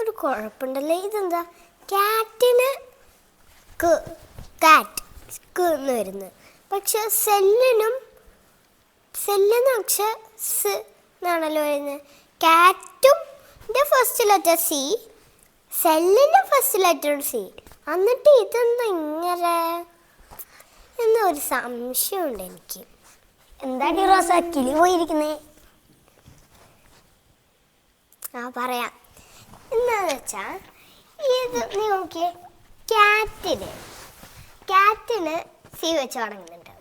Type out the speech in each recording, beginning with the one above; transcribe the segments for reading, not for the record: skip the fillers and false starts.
ഒരു കുഴപ്പമുണ്ടല്ലേ, ഇതെന്താ കാറ്റിന് കാറ്റ് എന്ന് വരുന്നത്, പക്ഷെ സെല്ലെന്ന് പക്ഷെ സ് എന്നാണല്ലോ വരുന്നത്. കാറ്റും ഫസ്റ്റ് ലെറ്റർ സി, സെല്ലിൻ്റെ ഫസ്റ്റ് ലെറ്റർ സി, എന്നിട്ട് ഇതെന്താ ഇങ്ങനെ എന്നൊരു സംശയമുണ്ട് എനിക്ക്. എന്താടി റോസ കിളി പോയിരിക്കുന്നേ? പറയാം. എന്താന്ന് വെച്ചാൽ ഇത് നീ നോക്കിയേ, കാറ്റിന് സി വെച്ച് തുടങ്ങുന്നുണ്ട്,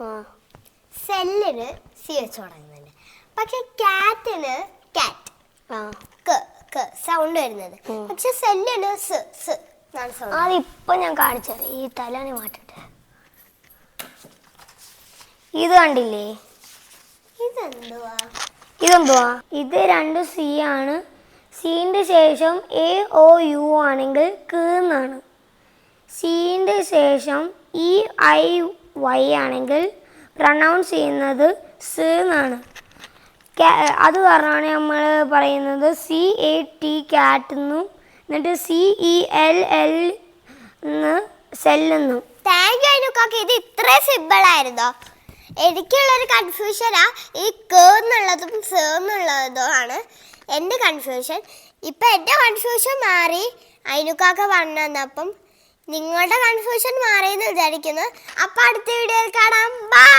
സെല്ലിന് സി വെച്ച് തുടങ്ങുന്നുണ്ട്, പക്ഷെ കാറ്റിന് കാറ്റ് സൗണ്ട് വരുന്നത്, പക്ഷെ സെല്ലിന് സ് എന്നാണ് സൗണ്ട്. അതിപ്പോ ഞാൻ കാണിച്ചത് ഈ തലാണി മാറ്റട്ടെ. ഇത് കണ്ടില്ലേ? ഇതെന്തുവാ? ഇത് രണ്ട് സി ആണ്. സീൻ്റെ ശേഷം എ ഒ യു ആണെങ്കിൽ ക എന്നാണ്. സീൻ്റെ ശേഷം ഇ ഐ വൈ ആണെങ്കിൽ പ്രൊനൗൺസ് ചെയ്യുന്നത് സ് എന്നാണ്. അത് കാരണമാണ് നമ്മൾ പറയുന്നത് CAT കാറ്റ് എന്നും എന്നിട്ട് CELL എന്ന് സെല്ലെന്നും. Thank you അനുക്കാക്ക്. ഇത് ഇത്രയും സിമ്പിളായിരുന്നോ? എനിക്കുള്ളൊരു കൺഫ്യൂഷനാ ഈ ക എന്നുള്ളതും സ എന്നുള്ളതും ആണ് എൻ്റെ കൺഫ്യൂഷൻ. ഇപ്പം എൻ്റെ കൺഫ്യൂഷൻ മാറി അയിനുക്കാക്ക പറഞ്ഞു തന്നപ്പം നിങ്ങളുടെ കൺഫ്യൂഷൻ മാറിയെന്ന് വിചാരിക്കുന്നു. അപ്പം അടുത്ത വീഡിയോയിൽ കാണാം. ബൈ.